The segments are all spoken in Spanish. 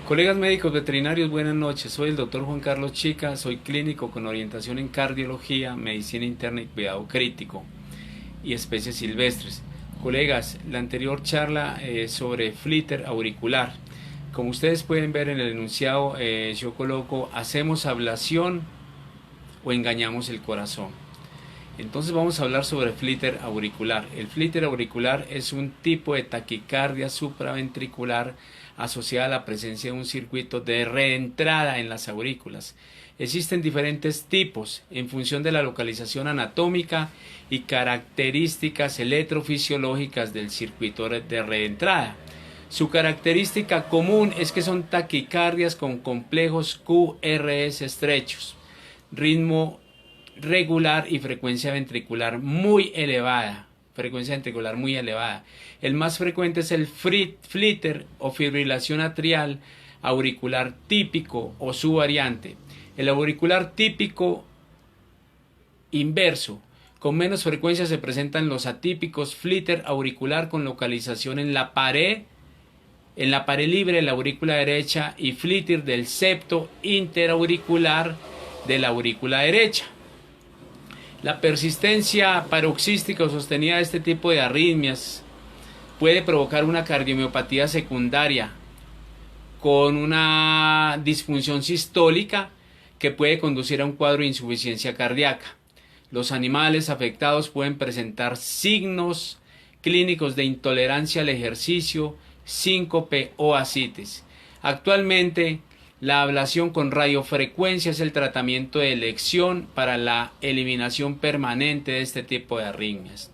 Colegas médicos veterinarios, buenas noches. Soy el doctor Juan Carlos Chica, soy clínico con orientación en cardiología, medicina interna y cuidado crítico y especies silvestres. Colegas, la anterior charla sobre flíter auricular. Como ustedes pueden ver en el enunciado, yo coloco ¿hacemos ablación o engañamos el corazón? Entonces vamos a hablar sobre flíter auricular. El flíter auricular es un tipo de taquicardia supraventricular asociada a la presencia de un circuito de reentrada en las aurículas. Existen diferentes tipos en función de la localización anatómica y características electrofisiológicas del circuito de reentrada. Su característica común es que son taquicardias con complejos QRS estrechos, ritmo regular y frecuencia ventricular muy elevada. El más frecuente es el flíter o fibrilación atrial auricular típico o su variante. El auricular típico inverso. Con menos frecuencia se presentan los atípicos flíter auricular con localización en la pared libre de la aurícula derecha y flíter del septo interauricular de la aurícula derecha. La persistencia paroxística o sostenida de este tipo de arritmias puede provocar una cardiomiopatía secundaria con una disfunción sistólica que puede conducir a un cuadro de insuficiencia cardíaca. Los animales afectados pueden presentar signos clínicos de intolerancia al ejercicio, síncope o ascites. Actualmente, la ablación con radiofrecuencia es el tratamiento de elección para la eliminación permanente de este tipo de arritmias.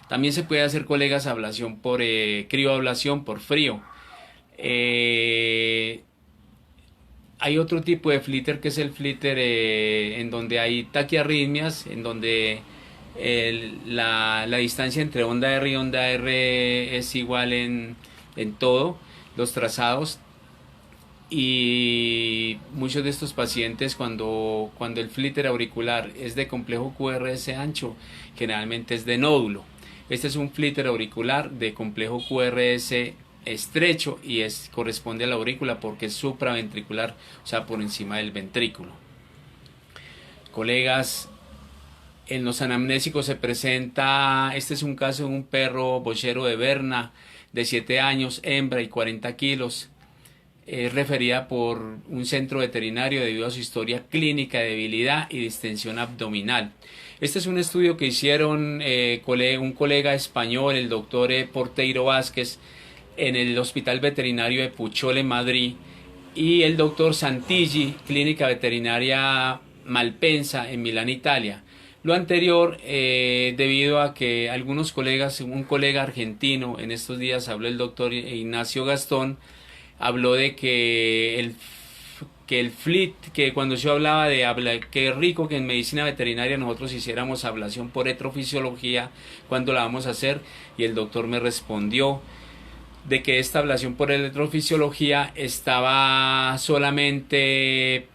También se puede hacer, colegas, ablación por crioablación por frío. Hay otro tipo de flíter que es el flíter en donde hay taquiarritmias, en donde la distancia entre onda R y onda R es igual en todos los trazados. Y muchos de estos pacientes cuando el flíter auricular es de complejo QRS ancho, generalmente es de nódulo. Este es un flíter auricular de complejo QRS estrecho y corresponde a la aurícula porque es supraventricular, o sea, por encima del ventrículo. Colegas, en los anamnésicos se presenta, este es un caso de un perro bochero de Berna de 7 años, hembra y 40 kilos. Es referida por un centro veterinario debido a su historia clínica de debilidad y distensión abdominal. Este es un estudio que hicieron un colega español, el doctor Porteiro Vázquez, en el Hospital Veterinario de Puchol en Madrid, y el doctor Santilli, Clínica Veterinaria Malpensa en Milán, Italia. Lo anterior debido a que algunos colegas, un colega argentino, en estos días habló el doctor Ignacio Gastón, habló de que cuando yo hablaba de qué rico que en medicina veterinaria nosotros hiciéramos ablación por electrofisiología, ¿cuándo la vamos a hacer? Y el doctor me respondió de que esta ablación por electrofisiología estaba solamente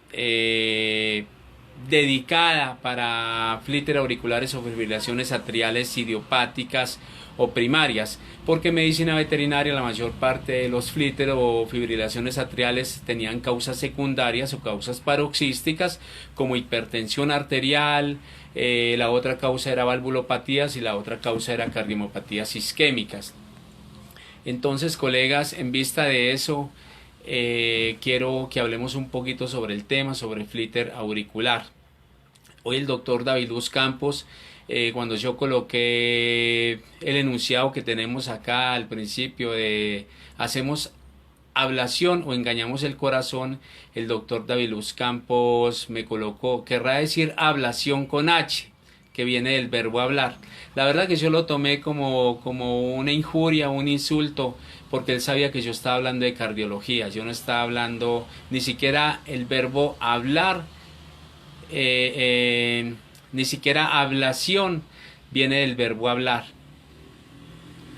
dedicada para flíter auriculares o fibrilaciones atriales idiopáticas o primarias, porque en medicina veterinaria la mayor parte de los flíter o fibrilaciones atriales tenían causas secundarias o causas paroxísticas como hipertensión arterial, la otra causa era valvulopatías y la otra causa era cardiomiopatías isquémicas. Entonces, colegas, en vista de eso, quiero que hablemos un poquito sobre el tema, sobre flíter auricular. Hoy el doctor David Luz Campos, cuando yo coloqué el enunciado que tenemos acá al principio de ¿hacemos ablación o engañamos el corazón?, el doctor David Luz Campos me colocó, querrá decir ablación con H, que viene del verbo hablar. La verdad que yo lo tomé como una injuria, un insulto, porque él sabía que yo estaba hablando de cardiología. Yo no estaba hablando ni siquiera el verbo hablar, ni siquiera ablación viene del verbo hablar.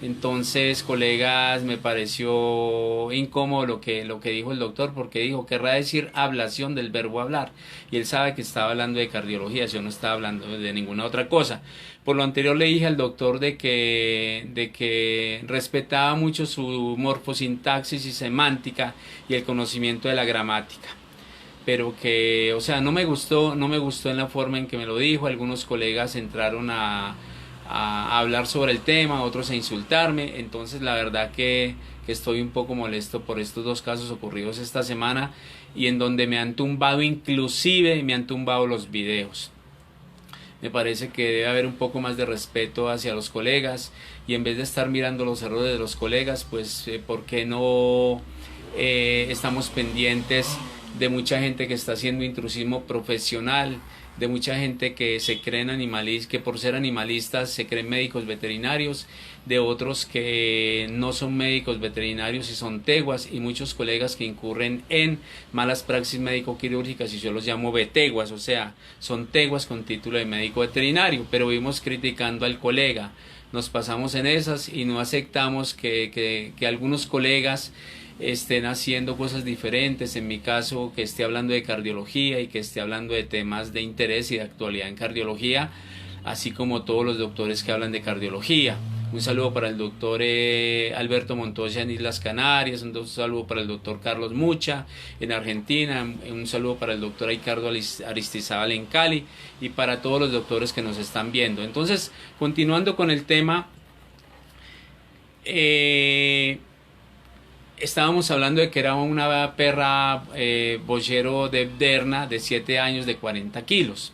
Entonces, colegas, me pareció incómodo lo que dijo el doctor, porque dijo, querrá decir ablación del verbo hablar. Y él sabe que estaba hablando de cardiología, yo no estaba hablando de ninguna otra cosa. Por lo anterior le dije al doctor de que respetaba mucho su morfosintaxis y semántica y el conocimiento de la gramática. Pero que, o sea, no me gustó en la forma en que me lo dijo. Algunos colegas entraron a hablar sobre el tema, otros a insultarme. Entonces la verdad que estoy un poco molesto por estos dos casos ocurridos esta semana, y en donde me han tumbado, inclusive me han tumbado los videos. Me parece que debe haber un poco más de respeto hacia los colegas, y en vez de estar mirando los errores de los colegas, pues ¿por qué no estamos pendientes de mucha gente que está haciendo intrusismo profesional, de mucha gente que se creen animalistas, que por ser animalistas se creen médicos veterinarios, de otros que no son médicos veterinarios y son teguas, y muchos colegas que incurren en malas praxis médico-quirúrgicas, y yo los llamo veteguas, o sea, son teguas con título de médico veterinario, pero vivimos criticando al colega, nos pasamos en esas y no aceptamos que algunos colegas estén haciendo cosas diferentes, en mi caso que esté hablando de cardiología y que esté hablando de temas de interés y de actualidad en cardiología, así como todos los doctores que hablan de cardiología. Un saludo para el doctor Alberto Montoya en Islas Canarias, un saludo para el doctor Carlos Mucha en Argentina, un saludo para el doctor Ricardo Aristizábal en Cali, y para todos los doctores que nos están viendo. Entonces, continuando con el tema, estábamos hablando de que era una perra boyero de Derna de 7 años de 40 kilos.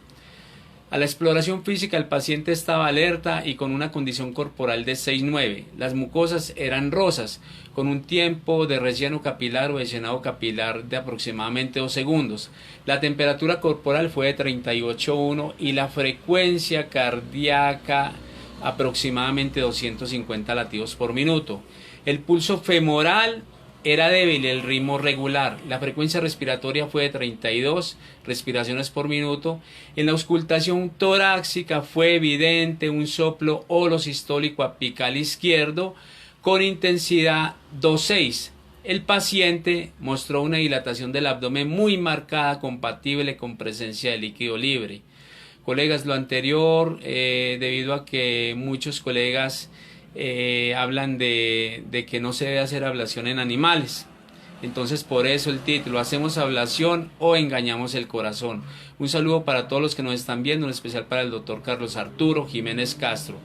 A la exploración física el paciente estaba alerta y con una condición corporal de 6-9. Las mucosas eran rosas, con un tiempo de relleno capilar o de llenado capilar de aproximadamente 2 segundos. La temperatura corporal fue de 38,1 y la frecuencia cardíaca aproximadamente 250 latidos por minuto. El pulso femoral era débil, el ritmo regular. La frecuencia respiratoria fue de 32 respiraciones por minuto. En la auscultación torácica fue evidente un soplo holosistólico apical izquierdo con intensidad 2,6. El paciente mostró una dilatación del abdomen muy marcada, compatible con presencia de líquido libre. Colegas, lo anterior, debido a que muchos colegas hablan de que no se debe hacer ablación en animales, entonces por eso el título, ¿hacemos ablación o engañamos el corazón? Un saludo para todos los que nos están viendo, en especial para el doctor Carlos Arturo Jiménez Castro.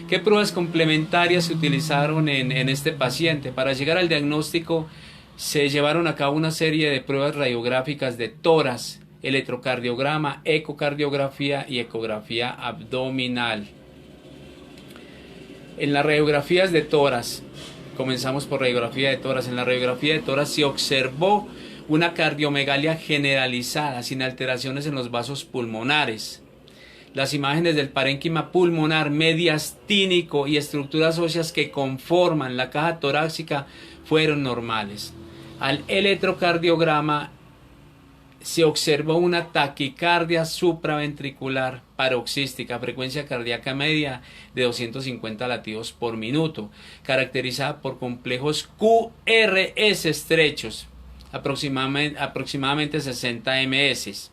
¿Qué pruebas complementarias se utilizaron en este paciente? Para llegar al diagnóstico se llevaron a cabo una serie de pruebas radiográficas de tórax, electrocardiograma, ecocardiografía y ecografía abdominal. En las radiografías de tórax, comenzamos por radiografía de tórax. En la radiografía de tórax se observó una cardiomegalia generalizada, sin alteraciones en los vasos pulmonares. Las imágenes del parénquima pulmonar, mediastínico y estructuras óseas que conforman la caja torácica fueron normales. Al electrocardiograma se observó una taquicardia supraventricular paroxística, frecuencia cardíaca media de 250 latidos por minuto, caracterizada por complejos QRS estrechos, aproximadamente 60 ms,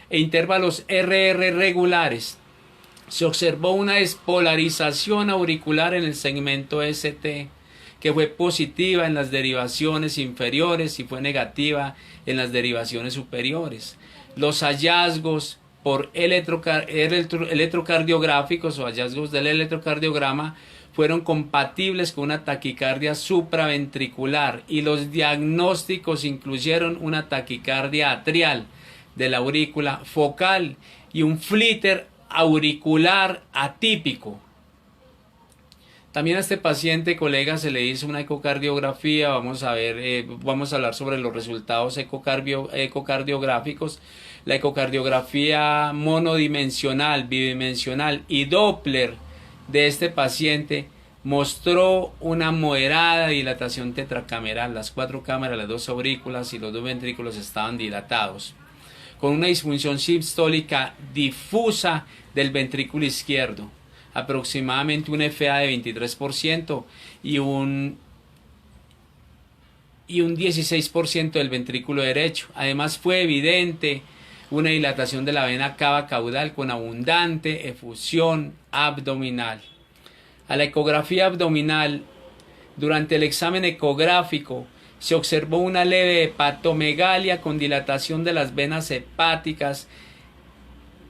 e intervalos RR regulares. Se observó una despolarización auricular en el segmento ST, que fue positiva en las derivaciones inferiores y fue negativa en las derivaciones superiores. Los hallazgos por electrocardiográficos o hallazgos del electrocardiograma fueron compatibles con una taquicardia supraventricular, y los diagnósticos incluyeron una taquicardia atrial de la aurícula focal y un flitter auricular atípico. También a este paciente, colega, se le hizo una ecocardiografía. Vamos a hablar sobre los resultados ecocardiográficos. La ecocardiografía monodimensional, bidimensional y Doppler de este paciente mostró una moderada dilatación tetracameral. Las 4 cámaras, las 2 aurículas y los 2 ventrículos estaban dilatados, con una disfunción sistólica difusa del ventrículo izquierdo. aproximadamente un FA de 23% y un 16% del ventrículo derecho. Además fue evidente una dilatación de la vena cava caudal con abundante efusión abdominal. A la ecografía abdominal, durante el examen ecográfico, se observó una leve hepatomegalia con dilatación de las venas hepáticas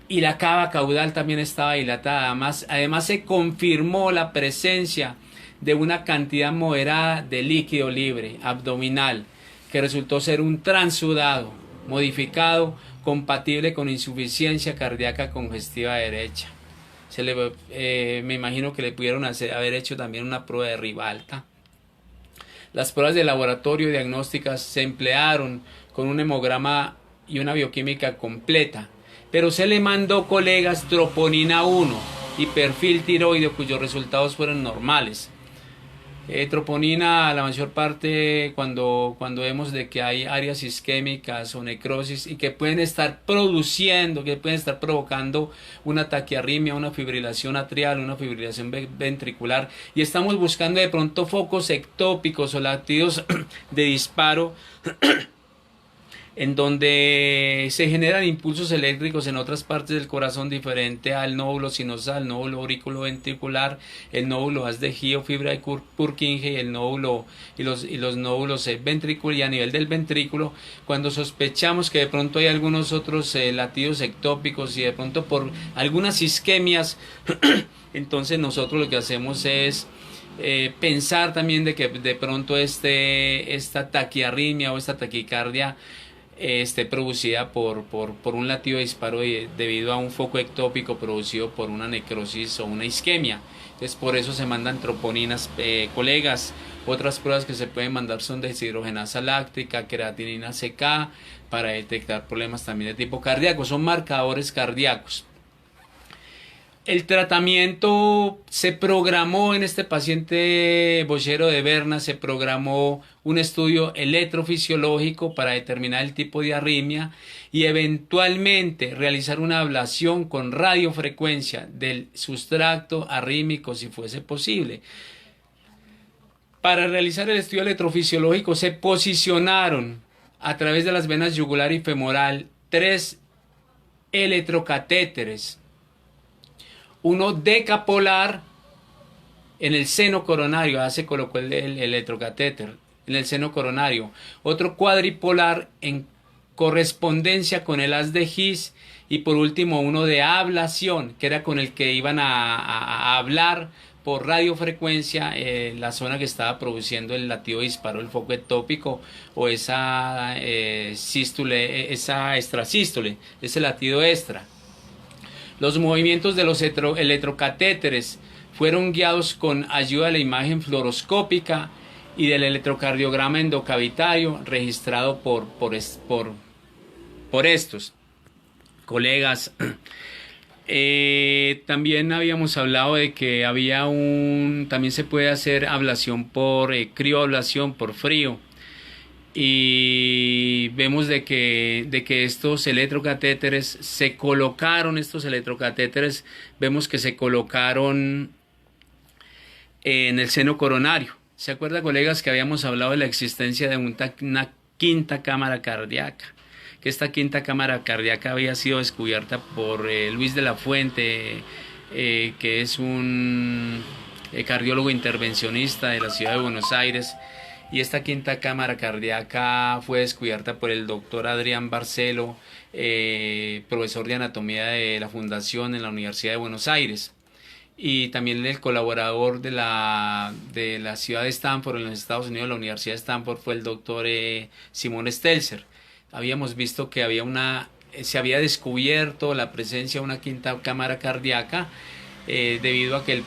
y la cava caudal también estaba dilatada. Además se confirmó la presencia de una cantidad moderada de líquido libre abdominal que resultó ser un transudado modificado compatible con insuficiencia cardíaca congestiva derecha. Me imagino que le pudieron haber hecho también una prueba de Ribalta. Las pruebas de laboratorio diagnósticas se emplearon con un hemograma y una bioquímica completa, pero se le mandó, colegas, troponina 1 y perfil tiroideo cuyos resultados fueron normales. Troponina, la mayor parte cuando vemos de que hay áreas isquémicas o necrosis y que pueden estar provocando una taquiarritmia, una fibrilación atrial, una fibrilación ventricular, y estamos buscando de pronto focos ectópicos o latidos de disparo en donde se generan impulsos eléctricos en otras partes del corazón diferente al nódulo sinosal, el nódulo auriculoventricular, el nódulo haz de Gio, fibra de Purkinje y el nódulo y los nódulos ventricular, y a nivel del ventrículo, cuando sospechamos que de pronto hay algunos otros latidos ectópicos y de pronto por algunas isquemias, entonces nosotros lo que hacemos es pensar también de que de pronto esta taquiarritmia o esta taquicardia esté producida por un latido de disparo debido a un foco ectópico producido por una necrosis o una isquemia. Entonces por eso se mandan troponinas, colegas. Otras pruebas que se pueden mandar son deshidrogenasa láctica, creatinina CK, para detectar problemas también de tipo cardíaco. Son marcadores cardíacos. El tratamiento se programó en este paciente boyero de Berna, se programó un estudio electrofisiológico para determinar el tipo de arritmia y eventualmente realizar una ablación con radiofrecuencia del sustrato arrítmico si fuese posible. Para realizar el estudio electrofisiológico se posicionaron a través de las venas yugular y femoral 3 electrocatéteres. Uno decapolar en el seno coronario, se colocó el electrocatéter en el seno coronario. Otro cuadripolar en correspondencia con el haz de Gis, y por último uno de ablación, que era con el que iban a hablar por radiofrecuencia la zona que estaba produciendo el latido disparo, el foco ectópico o esa extrasístole, ese latido extra. Los movimientos de los electrocatéteres fueron guiados con ayuda de la imagen fluoroscópica y del electrocardiograma endocavitario registrado por estos colegas. También habíamos hablado de que también se puede hacer ablación por crioablación por frío. Y vemos de que estos electrocatéteres vemos que se colocaron en el seno coronario. ¿Se acuerdan, colegas, que habíamos hablado de la existencia de una quinta cámara cardíaca? Que esta quinta cámara cardíaca había sido descubierta por Luis de la Fuente, que es un cardiólogo intervencionista de la ciudad de Buenos Aires. Y esta quinta cámara cardíaca fue descubierta por el doctor Adrián Barcelo, profesor de anatomía de la Fundación en la Universidad de Buenos Aires, y también el colaborador de la ciudad de Stanford en los Estados Unidos, la Universidad de Stanford, fue el doctor Simon Stelzer. Habíamos visto que se había descubierto la presencia de una quinta cámara cardíaca debido a que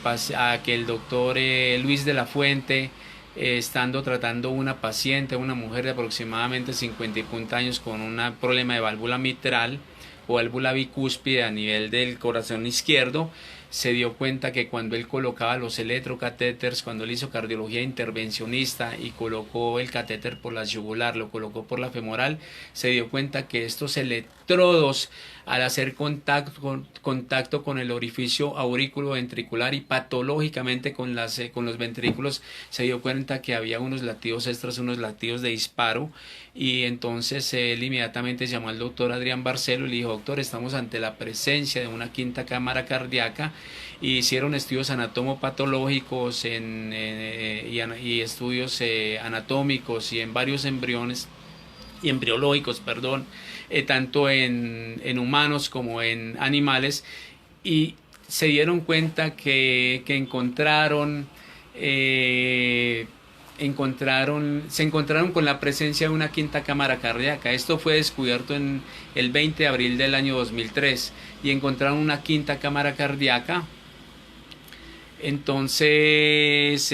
el doctor Luis de la Fuente, estando tratando una paciente, una mujer de aproximadamente 50 y punta años con un problema de válvula mitral o válvula bicúspide a nivel del corazón izquierdo, se dio cuenta que cuando él colocaba los electrocatéteres, cuando él hizo cardiología intervencionista y colocó el catéter por la yugular, lo colocó por la femoral, se dio cuenta que estos electrodos, al hacer contacto con el orificio aurículo-ventricular y patológicamente con los ventrículos, se dio cuenta que había unos latidos extras, unos latidos de disparo, y entonces él inmediatamente llamó al doctor Adrián Barcelo y le dijo: doctor, estamos ante la presencia de una quinta cámara cardíaca. Y hicieron estudios anatomopatológicos y estudios anatómicos y en varios embriones y embriológicos, perdón, tanto en humanos como en animales, y se dieron cuenta que se encontraron con la presencia de una quinta cámara cardíaca. Esto fue descubierto en el 20 de abril del año 2003 y encontraron una quinta cámara cardíaca. Entonces,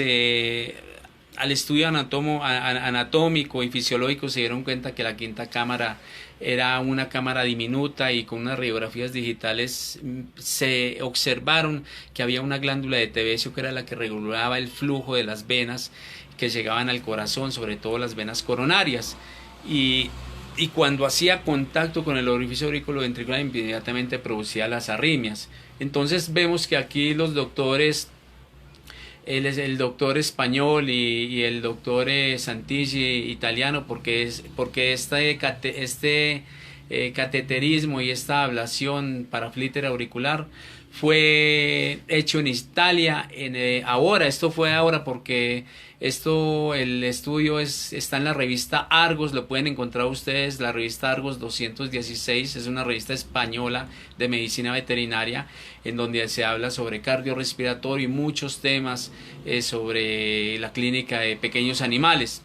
al estudio anatómico y fisiológico se dieron cuenta que la quinta cámara era una cámara diminuta, y con unas radiografías digitales se observaron que había una glándula de Tébecio que era la que regulaba el flujo de las venas que llegaban al corazón, sobre todo las venas coronarias, y cuando hacía contacto con el orificio auriculoventricular inmediatamente producía las arritmias. Entonces vemos que aquí los doctores, el doctor español y el doctor Santilli italiano, porque cateterismo y esta ablación para flíter auricular fue hecho en Italia. Esto fue ahora porque el estudio está en la revista Argos, lo pueden encontrar ustedes, la revista Argos 216, es una revista española de medicina veterinaria, en donde se habla sobre cardiorrespiratorio y muchos temas sobre la clínica de pequeños animales.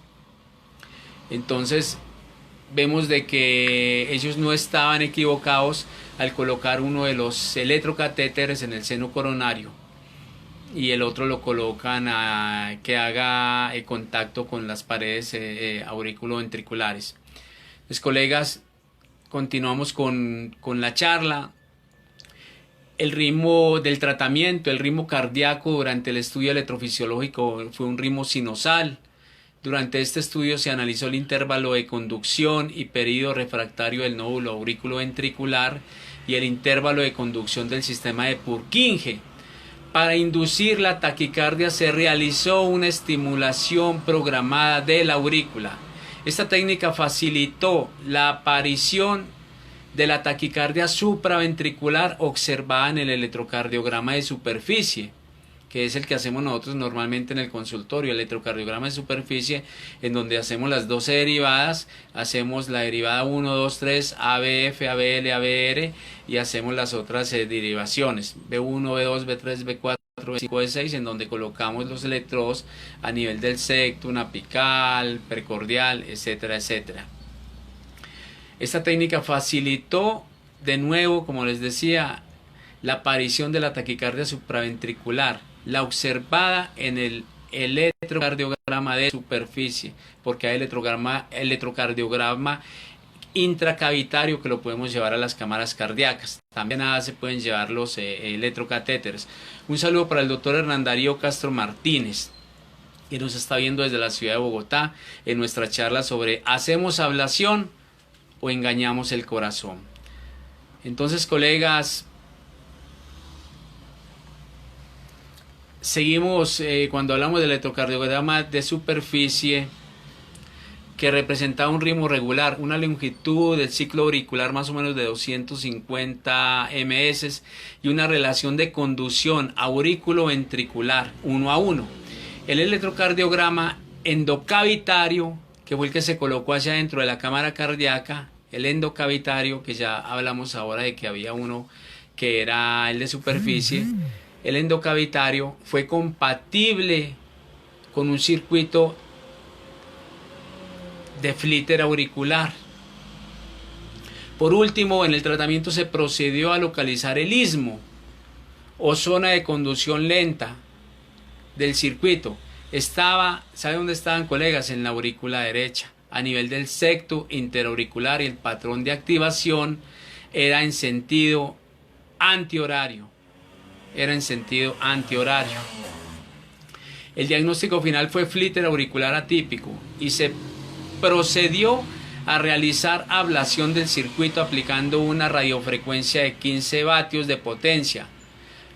Entonces vemos de que ellos no estaban equivocados al colocar uno de los electrocatéteres en el seno coronario y el otro lo colocan que haga contacto con las paredes auriculoventriculares. Pues, colegas, continuamos con la charla. El ritmo del tratamiento, el ritmo cardíaco durante el estudio electrofisiológico fue un ritmo sinusal. Durante este estudio se analizó el intervalo de conducción y período refractario del nódulo auriculoventricular y el intervalo de conducción del sistema de Purkinje. Para inducir la taquicardia se realizó una estimulación programada de la aurícula. Esta técnica facilitó la aparición de la taquicardia supraventricular observada en el electrocardiograma de superficie, que es el que hacemos nosotros normalmente en el consultorio, el electrocardiograma de superficie, en donde hacemos las 12 derivadas, hacemos la derivada 1, 2, 3, ABF, ABL, ABR, y hacemos las otras derivaciones, B1, B2, B3, B4, B5, B6, en donde colocamos los electrodos a nivel del septum, apical, precordial, etcétera, etcétera. Esta técnica facilitó, de nuevo, como les decía, la aparición de la taquicardia supraventricular, la observada en el electrocardiograma de superficie, porque hay electrocardiograma intracavitario que lo podemos llevar a las cámaras cardíacas. También se pueden llevar los electrocatéteres. Un saludo para el doctor Hernán Darío Castro Martínez, que nos está viendo desde la ciudad de Bogotá en nuestra charla sobre ¿hacemos ablación o engañamos el corazón? Entonces, colegas, seguimos cuando hablamos del electrocardiograma de superficie, que representaba un ritmo regular, una longitud del ciclo auricular más o menos de 250 ms y una relación de conducción aurículo-ventricular 1:1. El electrocardiograma endocavitario, que fue el que se colocó hacia dentro de la cámara cardíaca, el endocavitario, que ya hablamos ahora de que había uno que era el de superficie, el endocavitario fue compatible con un circuito de flíter auricular. Por último, en el tratamiento se procedió a localizar el istmo o zona de conducción lenta del circuito. ¿Sabe dónde estaban, colegas? En la aurícula derecha, a nivel del septo interauricular, y el patrón de activación era en sentido antihorario. era en sentido antihorario. El diagnóstico final fue flíter auricular atípico y se procedió a realizar ablación del circuito aplicando una radiofrecuencia de 15 vatios de potencia,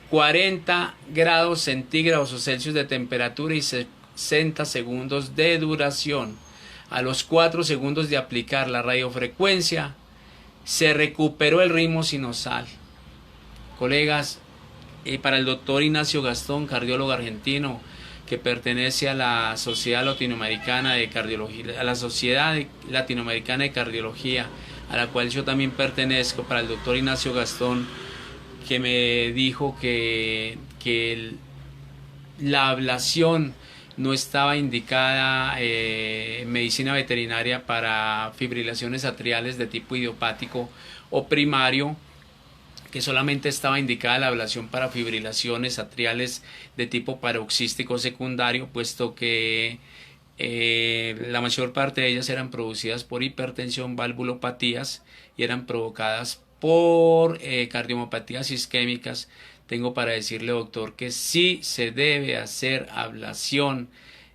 40 grados centígrados o Celsius de temperatura y 60 segundos de duración. A los 4 segundos de aplicar la radiofrecuencia, se recuperó el ritmo sinusal. Colegas, para el doctor Ignacio Gastón, cardiólogo argentino, que pertenece a la Sociedad Latinoamericana de Cardiología, a la Sociedad Latinoamericana de Cardiología, a la cual yo también pertenezco, para el doctor Ignacio Gastón, que me dijo que la ablación no estaba indicada en medicina veterinaria para fibrilaciones atriales de tipo idiopático o primario, que solamente estaba indicada la ablación para fibrilaciones atriales de tipo paroxístico secundario, puesto que la mayor parte de ellas eran producidas por hipertensión, valvulopatías y eran provocadas por cardiomiopatías isquémicas. Tengo para decirle, doctor, que sí se debe hacer ablación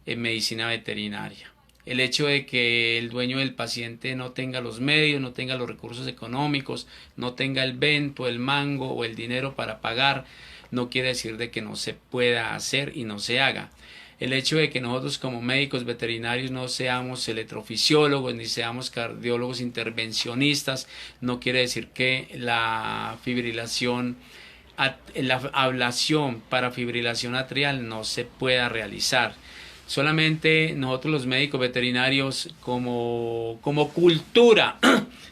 en medicina veterinaria. El hecho de que el dueño del paciente no tenga los medios, no tenga los recursos económicos, no tenga el vento, el mango o el dinero para pagar, no quiere decir de que no se pueda hacer y no se haga. El hecho de que nosotros como médicos veterinarios no seamos electrofisiólogos ni seamos cardiólogos intervencionistas no quiere decir que la fibrilación, la ablación para fibrilación atrial no se pueda realizar. Solamente nosotros los médicos veterinarios como cultura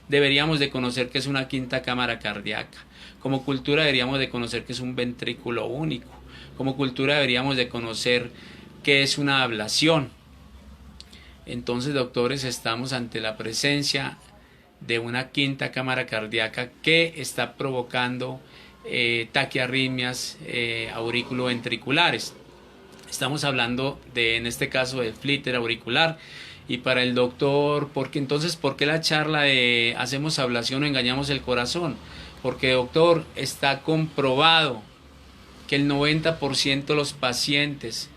deberíamos de conocer que es una quinta cámara cardíaca. Como cultura deberíamos de conocer que es un ventrículo único. Como cultura deberíamos de conocer que es una ablación. Entonces, doctores, estamos ante la presencia de una quinta cámara cardíaca que está provocando taquiarritmias auriculoventriculares. Estamos hablando en este caso de flíter auricular. Y para el doctor, ¿por qué la charla de hacemos ablación o engañamos el corazón? Porque, doctor, está comprobado que el 90% de los pacientes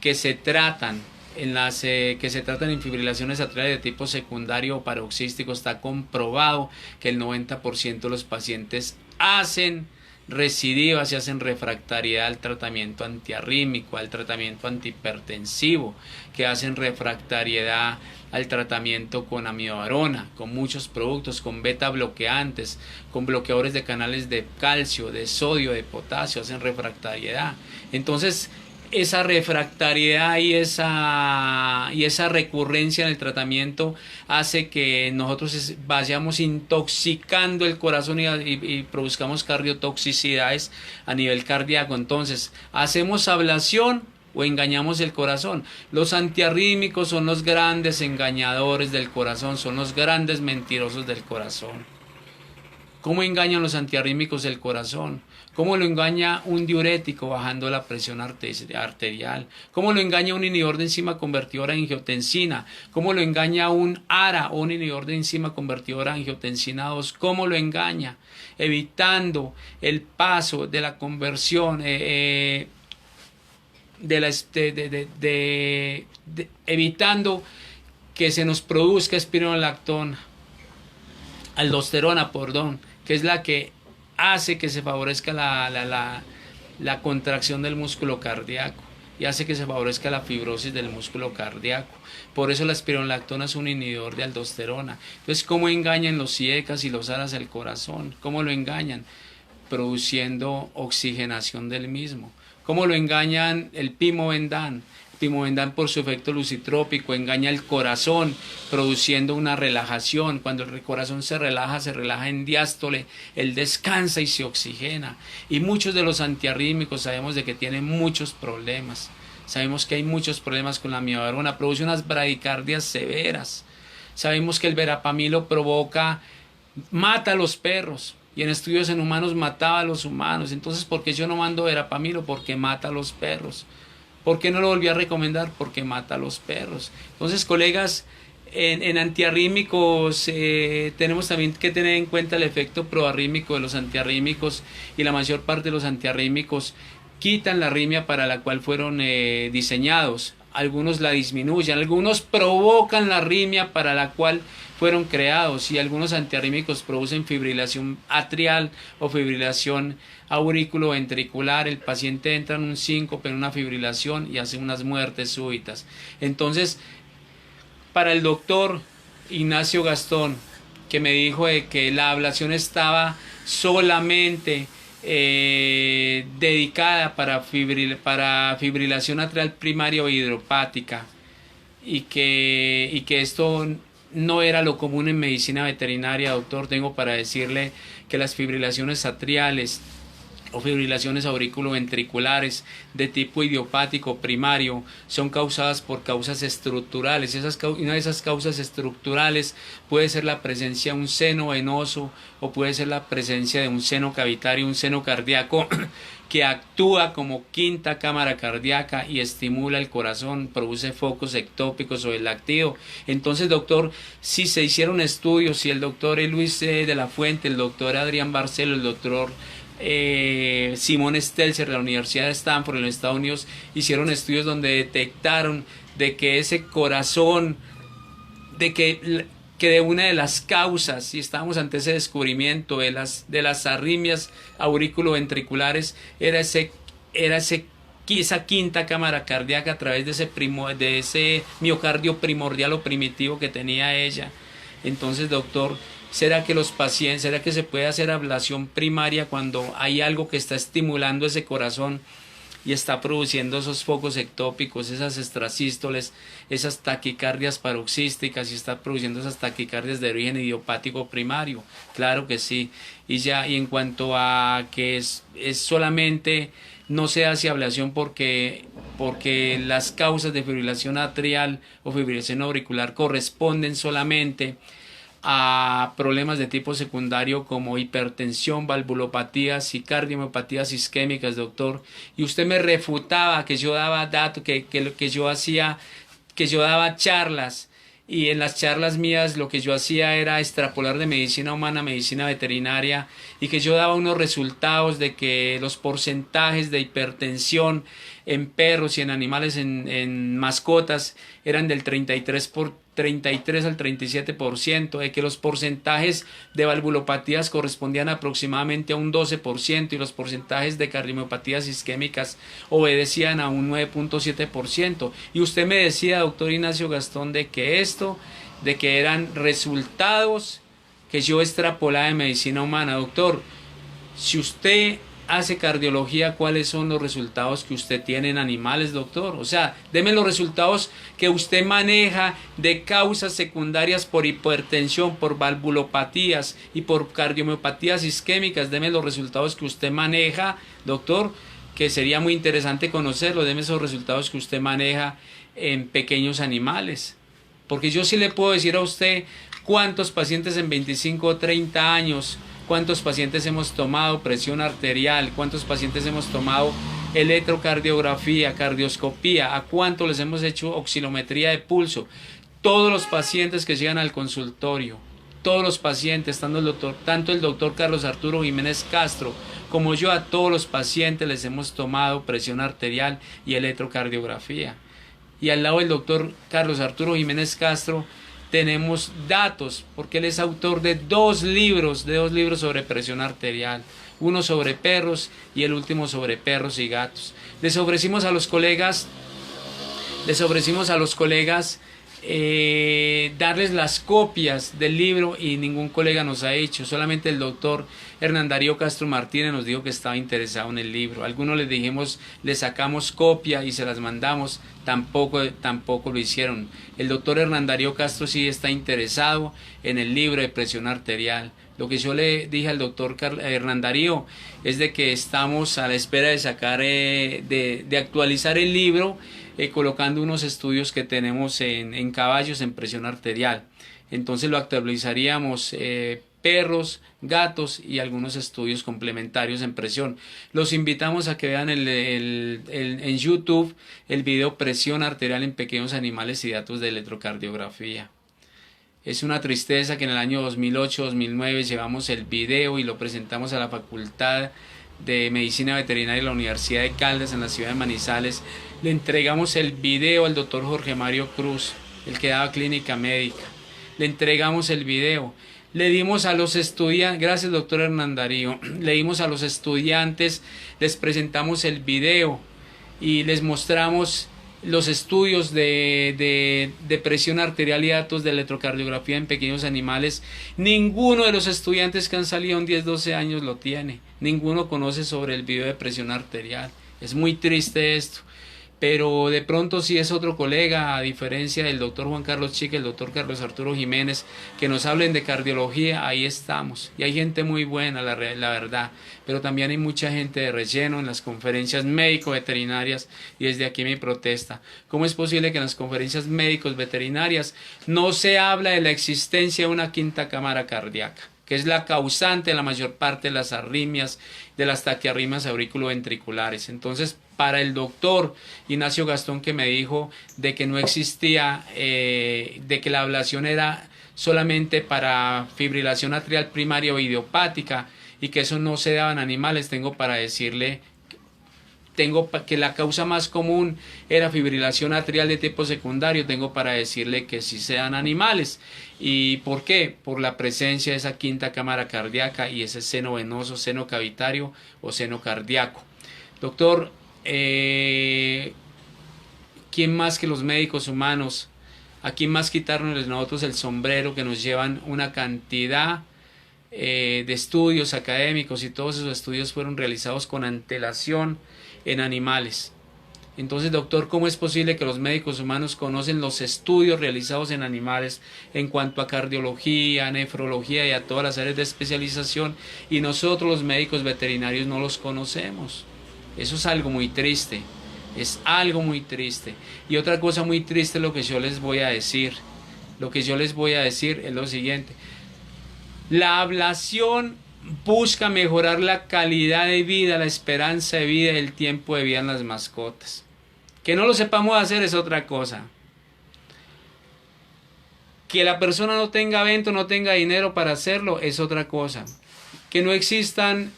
que se tratan en fibrilaciones atriales de tipo secundario o paroxístico, está comprobado que el 90% de los pacientes hacen recidivas y hacen refractariedad al tratamiento antiarrítmico, al tratamiento antihipertensivo, que hacen refractariedad al tratamiento con amidovarona, con muchos productos, con beta bloqueantes, con bloqueadores de canales de calcio, de sodio, de potasio, hacen refractariedad. Entonces, esa refractariedad y esa recurrencia en el tratamiento hace que nosotros vayamos intoxicando el corazón y produzcamos cardiotoxicidades a nivel cardíaco. Entonces, ¿hacemos ablación o engañamos el corazón? Los antiarrítmicos son los grandes engañadores del corazón, son los grandes mentirosos del corazón. ¿Cómo engañan los antiarrítmicos el corazón? ¿Cómo lo engaña un diurético bajando la presión arterial? ¿Cómo lo engaña un inhibidor de enzima convertidora a angiotensina? ¿Cómo lo engaña un ARA o un inhibidor de enzima convertidora a angiotensina 2? ¿Cómo lo engaña? Evitando el paso de la conversión, evitando que se nos produzca espironolactona, aldosterona, que es la que hace que se favorezca la contracción del músculo cardíaco y hace que se favorezca la fibrosis del músculo cardíaco. Por eso la espironolactona es un inhibidor de aldosterona. Entonces, ¿cómo engañan los IECAS y los ARAS el corazón? ¿Cómo lo engañan? Produciendo oxigenación del mismo. ¿Cómo lo engañan el pimovendan? Pimovendan, por su efecto lucitrópico, engaña el corazón produciendo una relajación. Cuando el corazón se relaja en diástole, él descansa y se oxigena. Y muchos de los antiarrítmicos sabemos de que tienen muchos problemas. Sabemos que hay muchos problemas con la amidovarona, produce unas bradicardias severas. Sabemos que el verapamilo mata a los perros. Y en estudios en humanos mataba a los humanos. Entonces, ¿por qué yo no mando verapamilo? Porque mata a los perros. ¿Por qué no lo volví a recomendar? Porque mata a los perros. Entonces, colegas, En antiarrítmicos tenemos también que tener en cuenta el efecto proarrítmico de los antiarrítmicos, y la mayor parte de los antiarrítmicos quitan la arritmia para la cual fueron diseñados. Algunos la disminuyen, algunos provocan la arritmia para la cual fueron creados, y algunos antiarrítmicos producen fibrilación atrial o fibrilación auriculoventricular. El paciente entra en un síncope, en una fibrilación, y hace unas muertes súbitas. Entonces, para el doctor Ignacio Gastón, que me dijo de que la ablación estaba solamente dedicada para fibrilación atrial primaria o hidropática, y que esto no era lo común en medicina veterinaria, doctor, tengo para decirle que las fibrilaciones atriales o fibrilaciones auriculoventriculares de tipo idiopático primario son causadas por causas estructurales. Una de esas causas estructurales puede ser la presencia de un seno venoso, o puede ser la presencia de un seno cavitario, un seno cardíaco que actúa como quinta cámara cardíaca y estimula el corazón, produce focos ectópicos o el lactido. Entonces, doctor, si se hicieron estudios, si el doctor Luis de la Fuente, el doctor Adrián Barcelo, el doctor Simón Stelzer de la Universidad de Stanford en los Estados Unidos hicieron estudios donde detectaron de que ese corazón, que de una de las causas, y estábamos ante ese descubrimiento de las arritmias auriculoventriculares, era esa quinta cámara cardíaca a través de ese miocardio primordial o primitivo que tenía ella. Entonces, doctor, ¿será que se puede hacer ablación primaria cuando hay algo que está estimulando ese corazón y está produciendo esos focos ectópicos, esas extrasístoles, esas taquicardias paroxísticas, y está produciendo esas taquicardias de origen idiopático primario? Claro que sí. Y en cuanto a que es solamente no se hace ablación porque las causas de fibrilación atrial o fibrilación auricular corresponden solamente a problemas de tipo secundario como hipertensión, valvulopatías y cardiomiopatías isquémicas, doctor. Y usted me refutaba que yo daba datos, que yo daba charlas, y en las charlas mías lo que yo hacía era extrapolar de medicina humana a medicina veterinaria, y que yo daba unos resultados de que los porcentajes de hipertensión en perros y en animales, en mascotas, eran del 33 al 37%, de que los porcentajes de valvulopatías correspondían aproximadamente a un 12%, y los porcentajes de cardiomiopatías isquémicas obedecían a un 9.7%. Y usted me decía, doctor Ignacio Gastón, de que eran resultados que yo extrapolaba de medicina humana. Doctor, si usted hace cardiología, ¿cuáles son los resultados que usted tiene en animales, doctor? O sea, deme los resultados que usted maneja de causas secundarias por hipertensión, por valvulopatías y por cardiomiopatías isquémicas. Deme los resultados que usted maneja, doctor, que sería muy interesante conocerlo. Deme esos resultados que usted maneja en pequeños animales. Porque yo sí le puedo decir a usted cuántos pacientes en 25 o 30 años, cuántos pacientes hemos tomado presión arterial, cuántos pacientes hemos tomado electrocardiografía, cardioscopía, a cuántos les hemos hecho oxilometría de pulso. Todos los pacientes que llegan al consultorio, todos los pacientes, tanto el doctor Carlos Arturo Jiménez Castro como yo, a todos los pacientes les hemos tomado presión arterial y electrocardiografía. Y al lado del doctor Carlos Arturo Jiménez Castro tenemos datos, porque él es autor de dos libros sobre presión arterial, uno sobre perros y el último sobre perros y gatos. Les ofrecimos a los colegas darles las copias del libro, y ningún colega nos ha hecho. Solamente el doctor Hernán Darío Castro Martínez nos dijo que estaba interesado en el libro. Algunos les dijimos, les sacamos copia y se las mandamos, tampoco lo hicieron. El doctor Hernán Darío Castro sí está interesado en el libro de presión arterial. Lo que yo le dije al doctor Hernán Darío es de que estamos a la espera de sacar, de actualizar el libro, colocando unos estudios que tenemos en caballos en presión arterial. Entonces lo actualizaríamos, perros, gatos y algunos estudios complementarios en presión. Los invitamos a que vean en YouTube el video Presión arterial en pequeños animales y datos de electrocardiografía. Es una tristeza que en el año 2008-2009 llevamos el video y lo presentamos a la Facultad de Medicina Veterinaria de la Universidad de Caldas en la ciudad de Manizales. Le entregamos el video al doctor Jorge Mario Cruz, el que daba clínica médica. Le entregamos el video. Le dimos a los estudiantes, gracias doctor Hernán Darío, le dimos a los estudiantes, les presentamos el video y les mostramos los estudios de presión arterial y datos de electrocardiografía en pequeños animales. Ninguno de los estudiantes que han salido en 10-12 años lo tiene. Ninguno conoce sobre el video de presión arterial. Es muy triste esto. Pero de pronto si es otro colega, a diferencia del doctor Juan Carlos Chica, el doctor Carlos Arturo Jiménez, que nos hablen de cardiología, ahí estamos. Y hay gente muy buena, la verdad. Pero también hay mucha gente de relleno en las conferencias médico-veterinarias, y desde aquí mi protesta. ¿Cómo es posible que en las conferencias médicos-veterinarias no se habla de la existencia de una quinta cámara cardíaca, que es la causante de la mayor parte de las arritmias, de las taquiarritmias auriculoventriculares? Entonces, para el doctor Ignacio Gastón, que me dijo de que no existía, de que la ablación era solamente para fibrilación atrial primaria o idiopática y que eso no se daba en animales, tengo para decirle que la causa más común era fibrilación atrial de tipo secundario. Tengo para decirle que sí se dan animales. ¿Y por qué? Por la presencia de esa quinta cámara cardíaca y ese seno venoso, seno cavitario o seno cardíaco. Doctor, ¿quién más que los médicos humanos? ¿A quién más quitarnos nosotros el sombrero que nos llevan una cantidad de estudios académicos, y todos esos estudios fueron realizados con antelación en animales? Entonces, doctor, ¿cómo es posible que los médicos humanos conocen los estudios realizados en animales en cuanto a cardiología, nefrología y a todas las áreas de especialización, y nosotros los médicos veterinarios no los conocemos? Eso es algo muy triste, es algo muy triste. Y otra cosa muy triste es lo que yo les voy a decir. Lo que yo les voy a decir es lo siguiente: la ablación busca mejorar la calidad de vida, la esperanza de vida y el tiempo de vida en las mascotas. Que no lo sepamos hacer es otra cosa. Que la persona no tenga vento, no tenga dinero para hacerlo es otra cosa. Que no existan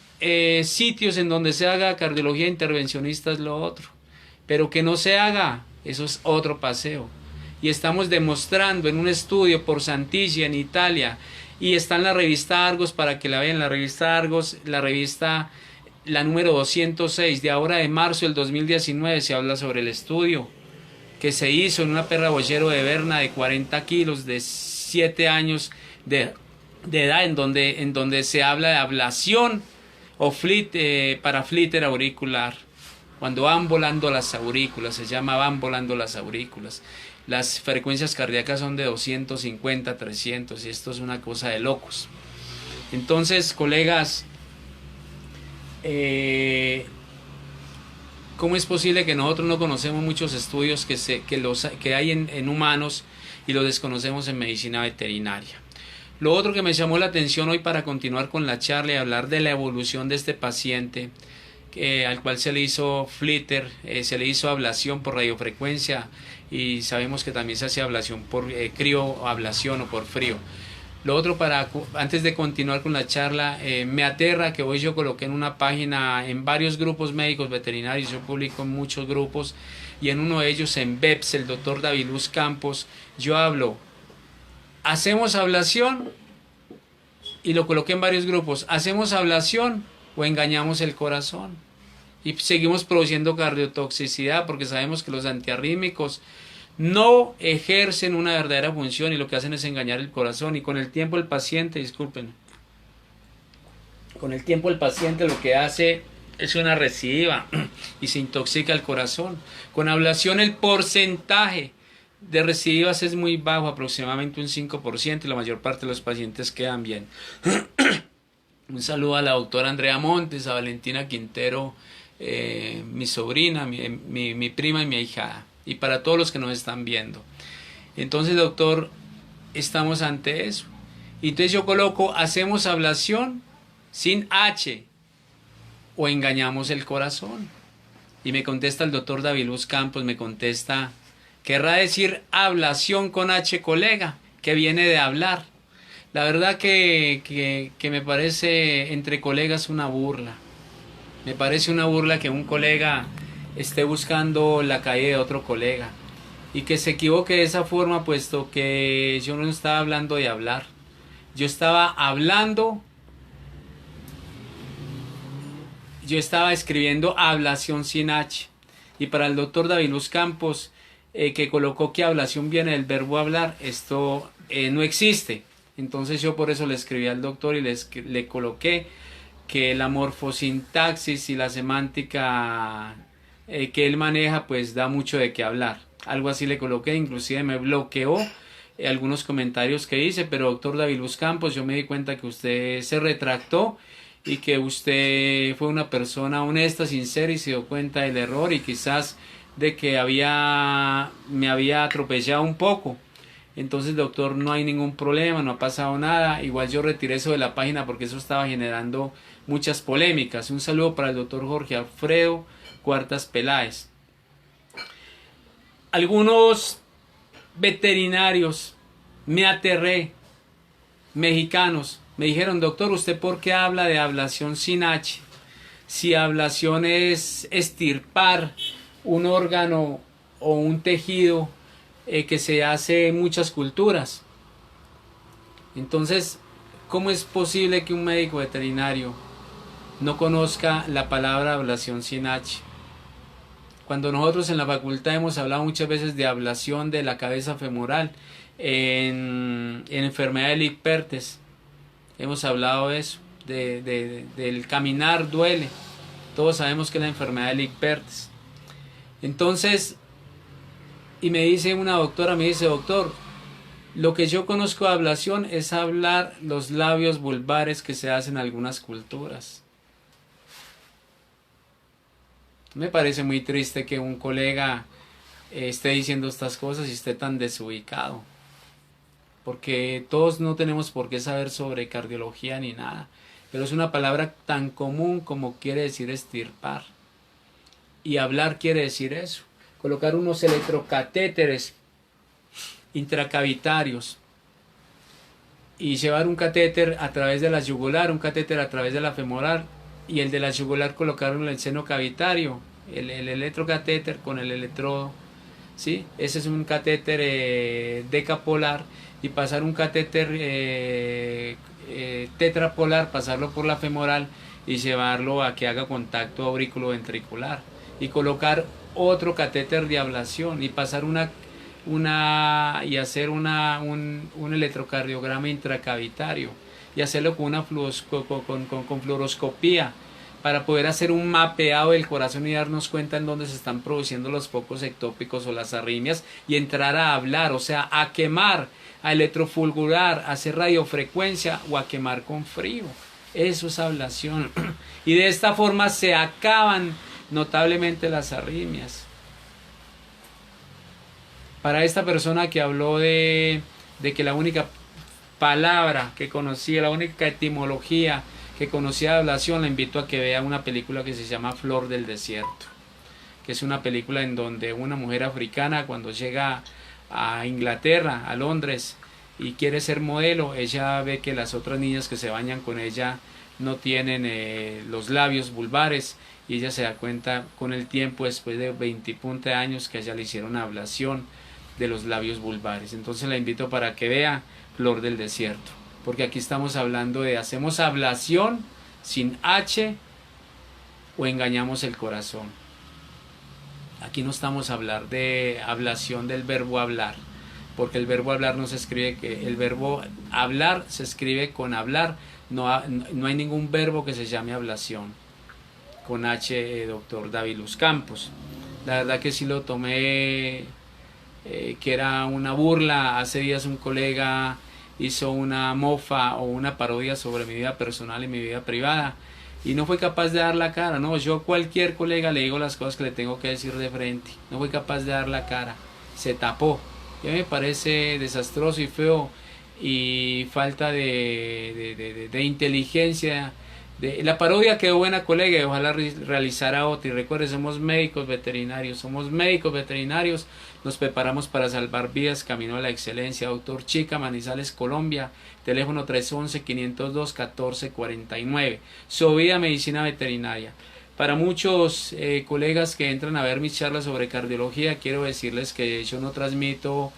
sitios en donde se haga cardiología intervencionista es lo otro. Pero que no se haga, eso es otro paseo. Y estamos demostrando en un estudio por Santiggi en Italia, y está en la revista Argos para que la vean. La revista Argos, la revista, la número 206 de ahora de marzo del 2019, se habla sobre el estudio que se hizo en una perra boyero de Berna de 40 kilos de 7 años de edad, en donde se habla de ablación o para flíter auricular, cuando van volando las aurículas, se llama van volando las aurículas. Las frecuencias cardíacas son de 250, 300, y esto es una cosa de locos. Entonces, colegas, ¿cómo es posible que nosotros no conocemos muchos estudios que hay en humanos y los desconocemos en medicina veterinaria? Lo otro que me llamó la atención hoy, para continuar con la charla y hablar de la evolución de este paciente, al cual se le hizo flíter, se le hizo ablación por radiofrecuencia, y sabemos que también se hace ablación por crioablación o por frío. Lo otro, antes de continuar con la charla, me aterra que hoy yo coloqué en una página, en varios grupos médicos veterinarios, yo publico en muchos grupos, y en uno de ellos, en BEPS, el doctor David Luz Campos, yo hablo: ¿hacemos ablación? Y lo coloqué en varios grupos: ¿hacemos ablación o engañamos el corazón? Y seguimos produciendo cardiotoxicidad, porque sabemos que los antiarrítmicos no ejercen una verdadera función y lo que hacen es engañar el corazón. Y con el tiempo el paciente, con el tiempo el paciente lo que hace es una recidiva y se intoxica el corazón. Con ablación el porcentaje de recidivas es muy bajo, aproximadamente un 5%, y la mayor parte de los pacientes quedan bien. Un saludo a la doctora Andrea Montes, a Valentina Quintero, mi sobrina, mi prima y mi ahijada, y para todos los que nos están viendo. Entonces, doctor, estamos ante eso. Entonces yo coloco: ¿hacemos ablación sin H o engañamos el corazón? Y me contesta el doctor David Luz Campos, me contesta: ¿querrá decir ablación con H, colega? que viene de hablar. La verdad que me parece entre colegas una burla. Me parece una burla que un colega esté buscando la calle de otro colega y que se equivoque de esa forma, puesto que yo no estaba hablando de hablar. Yo estaba escribiendo ablación sin H. Y para el doctor David Luz Campos, que colocó que ablación viene del verbo hablar, esto no existe. Entonces yo por eso le escribí al doctor y le coloqué que la morfosintaxis y la semántica que él maneja pues da mucho de qué hablar. Algo así le coloqué, inclusive me bloqueó algunos comentarios que hice, pero doctor David Luz Campos, yo me di cuenta que usted se retractó y que usted fue una persona honesta, sincera y se dio cuenta del error y quizás de que me había atropellado un poco. Entonces, doctor, no hay ningún problema, no ha pasado nada. Igual yo retiré eso de la página porque eso estaba generando muchas polémicas. Un saludo para el doctor Jorge Alfredo Cuartas Peláez. Algunos veterinarios, me aterré, mexicanos, me dijeron, doctor, ¿usted por qué habla de ablación sin H? Si ablación es extirpar un órgano o un tejido que se hace en muchas culturas. Entonces, ¿cómo es posible que un médico veterinario no conozca la palabra ablación sin H? Cuando nosotros en la facultad hemos hablado muchas veces de ablación de la cabeza femoral en enfermedad de Lickpertz, hemos hablado de eso, del caminar duele. Todos sabemos que es la enfermedad de Lickpertz. Entonces, y me dice una doctora, me dice, doctor, lo que yo conozco de ablación es hablar los labios vulvares que se hacen en algunas culturas. Me parece muy triste que un colega esté diciendo estas cosas y esté tan desubicado, porque todos no tenemos por qué saber sobre cardiología ni nada, pero es una palabra tan común como quiere decir extirpar, y hablar quiere decir eso. Colocar unos electrocatéteres intracavitarios y llevar un catéter a través de la yugular, un catéter a través de la femoral, y el de la yugular colocarlo en el seno cavitario, el electrocatéter con el electrodo, ¿sí? Ese es un catéter decapolar, y pasar un catéter tetrapolar, pasarlo por la femoral y llevarlo a que haga contacto auriculoventricular, y colocar otro catéter de ablación y pasar y hacer un electrocardiograma intracavitario y hacerlo con una con fluoroscopía para poder hacer un mapeado del corazón y darnos cuenta en dónde se están produciendo los focos ectópicos o las arritmias, y entrar a hablar, o sea, a quemar, a electrofulgurar, a hacer radiofrecuencia o a quemar con frío. Eso es ablación. Y de esta forma se acaban notablemente las arritmias. Para esta persona que habló de que la única palabra que conocía, la única etimología que conocía de ablación, la invito a que vea una película que se llama Flor del Desierto, que es una película en donde una mujer africana, cuando llega a Inglaterra, a Londres, y quiere ser modelo, ella ve que las otras niñas que se bañan con ella no tienen los labios vulvares, y ella se da cuenta con el tiempo, después de 20 y punta de años, que a ella le hicieron ablación de los labios vulvares. Entonces la invito para que vea Flor del Desierto, porque aquí estamos hablando de hacemos ablación sin H o engañamos el corazón. Aquí no estamos a hablar de ablación del verbo hablar, porque el verbo hablar no se escribe, el verbo hablar se escribe con hablar, no hay ningún verbo que se llame ablación con H, doctor David Luz Campos. La verdad que sí lo tomé que era una burla. Hace días un colega hizo una mofa o una parodia sobre mi vida personal y mi vida privada, y no fue capaz de dar la cara. No, yo a cualquier colega le digo las cosas que le tengo que decir de frente, no fue capaz de dar la cara, se tapó. Y a mí me parece desastroso y feo, y falta de inteligencia La parodia quedó buena, colega, y ojalá realizara otra. Y recuerde, somos médicos veterinarios, nos preparamos para salvar vidas, camino a la excelencia. Doctor Chica, Manizales, Colombia, teléfono 311-502-1449. Sovida Medicina Veterinaria. Para muchos colegas que entran a ver mis charlas sobre cardiología, quiero decirles que yo no transmito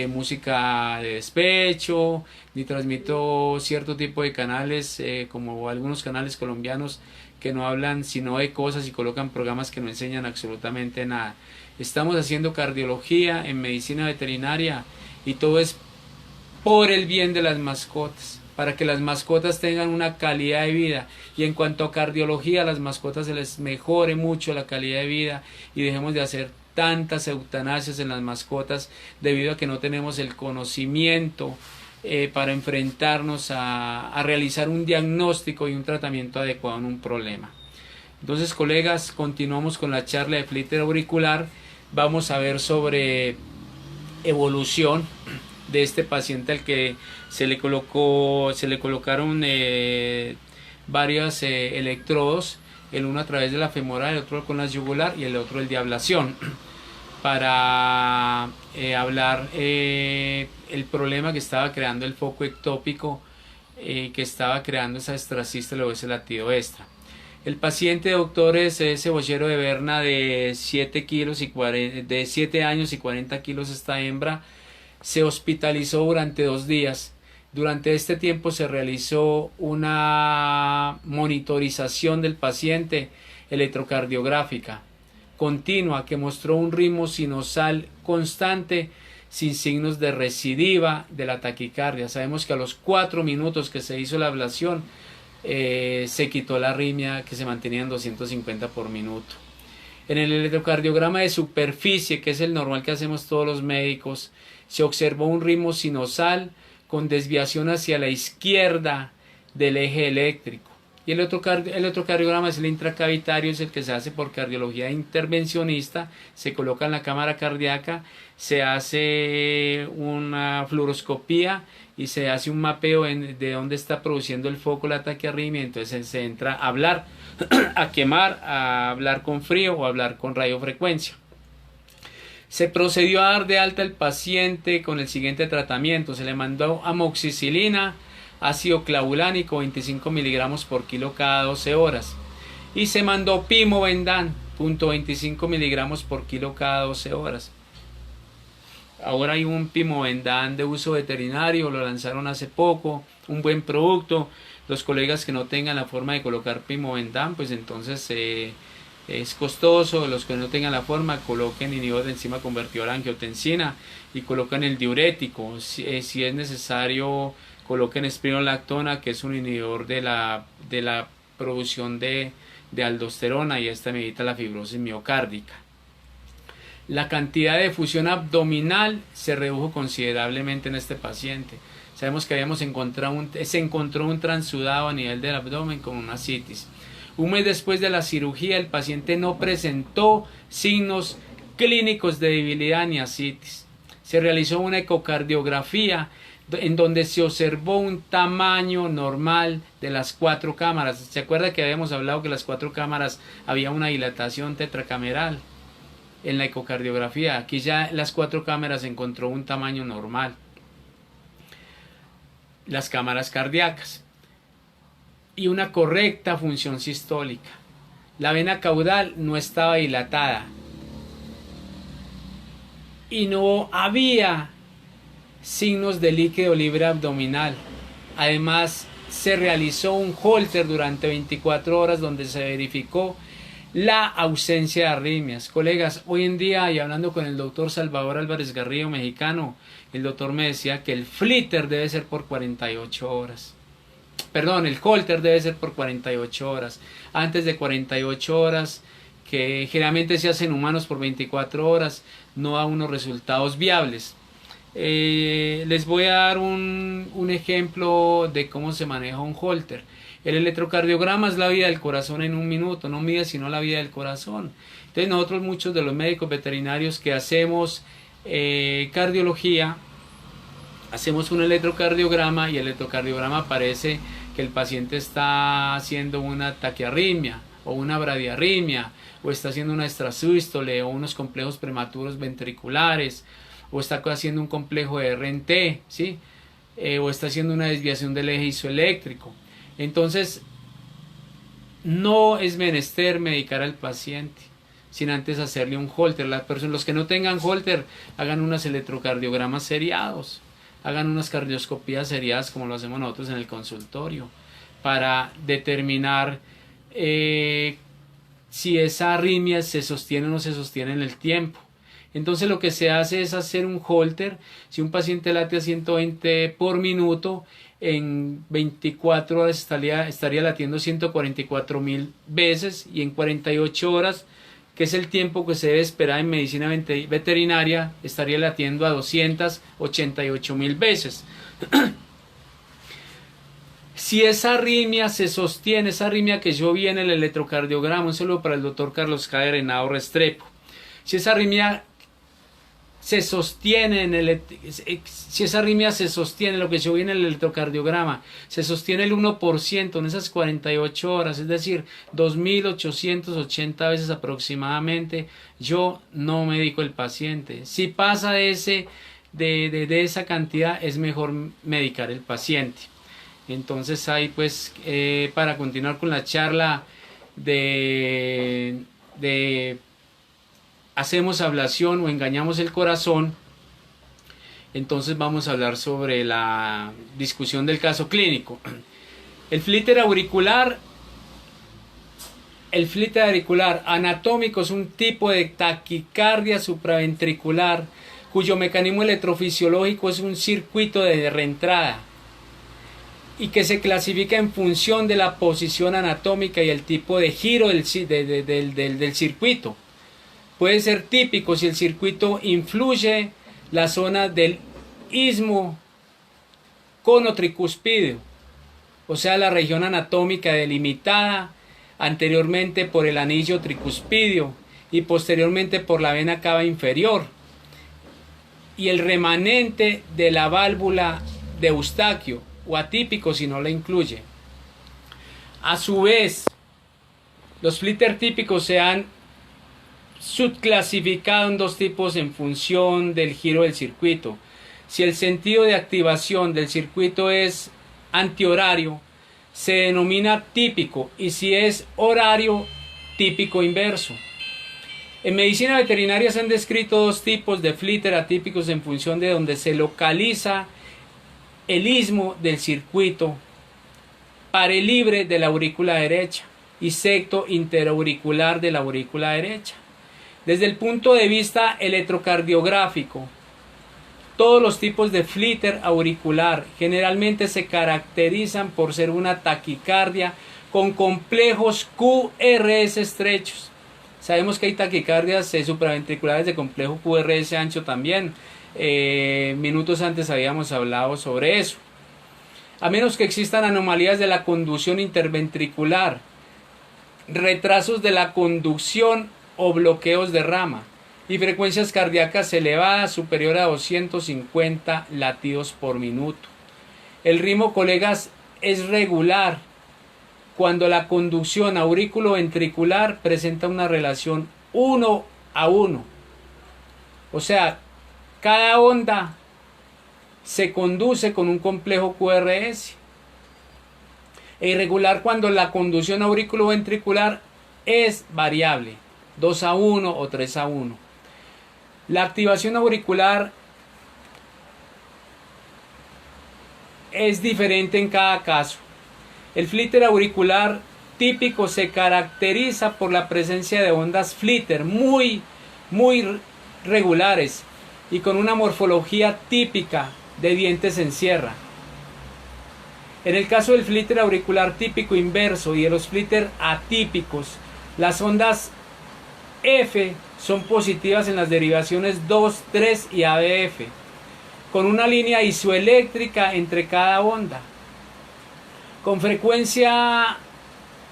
música de despecho, ni transmito cierto tipo de canales como algunos canales colombianos que no hablan sino de cosas y colocan programas que no enseñan absolutamente nada. Estamos haciendo cardiología en medicina veterinaria y todo es por el bien de las mascotas, para que las mascotas tengan una calidad de vida. Y en cuanto a cardiología, a las mascotas se les mejore mucho la calidad de vida y dejemos de hacer tantas eutanasias en las mascotas debido a que no tenemos el conocimiento para enfrentarnos a realizar un diagnóstico y un tratamiento adecuado en un problema. Entonces, colegas, continuamos con la charla de flíter auricular. Vamos a ver sobre evolución de este paciente al que se le colocaron varios electrodos, el uno a través de la femoral, el otro con la yugular y el otro el de ablación, para hablar el problema que estaba creando el foco ectópico, que estaba creando esa extrasístole o ese latido extra. El paciente, doctor, es cebollero de Berna de 7 años y 40 kilos esta hembra. Se hospitalizó durante 2 días. Durante este tiempo se realizó una monitorización del paciente electrocardiográfica continua que mostró un ritmo sinusal constante sin signos de recidiva de la taquicardia. Sabemos que a los 4 minutos que se hizo la ablación se quitó la arritmia que se mantenía en 250 por minuto. En el electrocardiograma de superficie, que es el normal que hacemos todos los médicos, se observó un ritmo sinusal con desviación hacia la izquierda del eje eléctrico. Y el electrocardiograma es el intracavitario, es el que se hace por cardiología intervencionista, se coloca en la cámara cardíaca, se hace una fluoroscopía y se hace un mapeo de dónde está produciendo el foco la taquiarritmia. Entonces se entra a hablar, a quemar, a hablar con frío o a hablar con radiofrecuencia. Se procedió a dar de alta al paciente con el siguiente tratamiento. Se le mandó amoxicilina, ácido clavulánico 25 miligramos por kilo cada 12 horas. Y se mandó Pimobendan, 0.25 miligramos por kilo cada 12 horas. Ahora hay un Pimobendan de uso veterinario, lo lanzaron hace poco, un buen producto. Los colegas que no tengan la forma de colocar Pimobendan, pues entonces es costoso. Los que no tengan la forma, coloquen inhibidor de enzima convertidora de angiotensina y colocan el diurético. Si es necesario, coloquen espironolactona, que es un inhibidor de la producción de aldosterona, y esta evita la fibrosis miocárdica. La cantidad de fusión abdominal se redujo considerablemente en este paciente. Sabemos que se encontró un transudado a nivel del abdomen con una ascitis. Un mes después de la cirugía, el paciente no presentó signos clínicos de debilidad ni ascitis. Se realizó una ecocardiografía en donde se observó un tamaño normal de las 4 cámaras. ¿Se acuerda que habíamos hablado que las 4 cámaras había una dilatación tetracameral? En la ecocardiografía, aquí ya las 4 cámaras encontró un tamaño normal. Las cámaras cardíacas y una correcta función sistólica. La vena caudal no estaba dilatada y no había signos de líquido libre abdominal. Además, se realizó un Holter durante 24 horas donde se verificó la ausencia de arritmias. Colegas, hoy en día, y hablando con el doctor Salvador Álvarez Garrido, mexicano, el doctor me decía que el flíter debe ser por 48 horas. Perdón, el Holter debe ser por 48 horas. Antes de 48 horas, que generalmente se hacen humanos por 24 horas, no da unos resultados viables. Les voy a dar un ejemplo de cómo se maneja un Holter. El electrocardiograma es la vida del corazón en 1 minuto, no mide sino la vida del corazón. Entonces nosotros, muchos de los médicos veterinarios que hacemos cardiología, hacemos un electrocardiograma y el electrocardiograma aparece que el paciente está haciendo una taquiarritmia o una bradiarritmia, o está haciendo una extrasístole o unos complejos prematuros ventriculares, o está haciendo un complejo de RNT, ¿sí? O está haciendo una desviación del eje isoeléctrico. Entonces, no es menester medicar al paciente sin antes hacerle un Holter. Los que no tengan Holter, hagan unos electrocardiogramas seriados, hagan unas cardioscopías seriadas como lo hacemos nosotros en el consultorio, para determinar si esa arritmia se sostiene o no se sostiene en el tiempo. Entonces lo que se hace es hacer un Holter. Si un paciente late a 120 por minuto, en 24 horas estaría latiendo 144.000 veces, y en 48 horas, que es el tiempo que se debe esperar en medicina veterinaria, estaría latiendo a 288.000 veces. Si esa arritmia se sostiene, esa arritmia que yo vi en el electrocardiograma, un saludo para el doctor Carlos K. Arenado Restrepo, si esa arritmia se sostiene lo que yo vi en el electrocardiograma, se sostiene el 1% en esas 48 horas, es decir, 2.880 veces aproximadamente, yo no medico el paciente. Si pasa de esa cantidad, es mejor medicar el paciente. Entonces ahí pues para continuar con la charla de hacemos ablación o engañamos el corazón, entonces vamos a hablar sobre la discusión del caso clínico. El flíter auricular anatómico es un tipo de taquicardia supraventricular cuyo mecanismo electrofisiológico es un circuito de reentrada y que se clasifica en función de la posición anatómica y el tipo de giro del circuito. Puede ser típico si el circuito influye la zona del istmo conotricuspideo, o sea, la región anatómica delimitada anteriormente por el anillo tricuspideo y posteriormente por la vena cava inferior, y el remanente de la válvula de Eustaquio, o atípico si no la incluye. A su vez, los flíter típicos se han subclasificado en dos tipos en función del giro del circuito. Si el sentido de activación del circuito es antihorario, se denomina típico, y si es horario, típico inverso. En medicina veterinaria se han descrito dos tipos de flíter atípicos en función de donde se localiza el istmo del circuito parelibre de la aurícula derecha y septo interauricular de la aurícula derecha. Desde el punto de vista electrocardiográfico, todos los tipos de flíter auricular generalmente se caracterizan por ser una taquicardia con complejos QRS estrechos. Sabemos que hay taquicardias supraventriculares de complejo QRS ancho también. Minutos antes habíamos hablado sobre eso. A menos que existan anomalías de la conducción interventricular, retrasos de la conducción o bloqueos de rama, y frecuencias cardíacas elevadas superior a 250 latidos por minuto. El ritmo, colegas, es regular cuando la conducción aurículo-ventricular presenta una relación 1 a 1. O sea, cada onda se conduce con un complejo QRS. E irregular cuando la conducción aurículo-ventricular es variable, 2 a 1 o 3 a 1. La activación auricular es diferente en cada caso. El flíter auricular típico se caracteriza por la presencia de ondas flíter muy regulares y con una morfología típica de dientes en sierra. En el caso del flíter auricular típico inverso y de los flíter atípicos, las ondas F son positivas en las derivaciones 2, 3 y ABF, con una línea isoeléctrica entre cada onda. Con frecuencia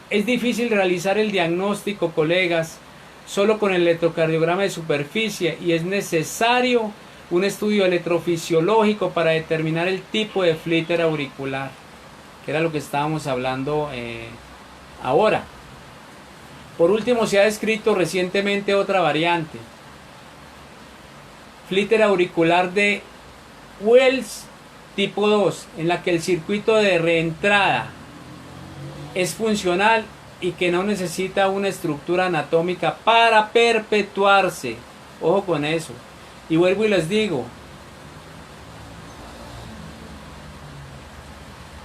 es difícil realizar el diagnóstico, colegas, solo con el electrocardiograma de superficie, y es necesario un estudio electrofisiológico para determinar el tipo de flíter auricular. que era lo que estábamos hablando ahora. Por último, se ha descrito recientemente otra variante, flíter auricular de Wells tipo 2, en la que el circuito de reentrada es funcional y que no necesita una estructura anatómica para perpetuarse. Ojo con eso. Y vuelvo y les digo,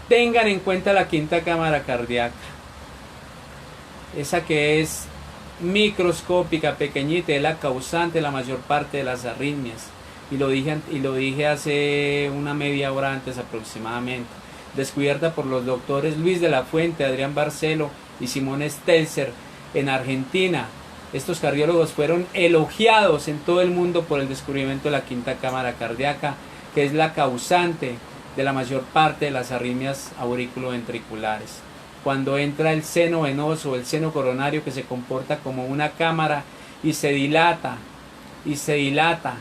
tengan en cuenta la quinta cámara cardíaca, esa que es microscópica, pequeñita, es la causante de la mayor parte de las arritmias. Y lo dije hace una media hora antes aproximadamente. Descubierta por los doctores Luis de la Fuente, Adrián Barcelo y Simón Stelzer en Argentina. Estos cardiólogos fueron elogiados en todo el mundo por el descubrimiento de la quinta cámara cardíaca, que es la causante de la mayor parte de las arritmias auriculoventriculares. Cuando entra el seno venoso, el seno coronario, que se comporta como una cámara y se dilata y se dilata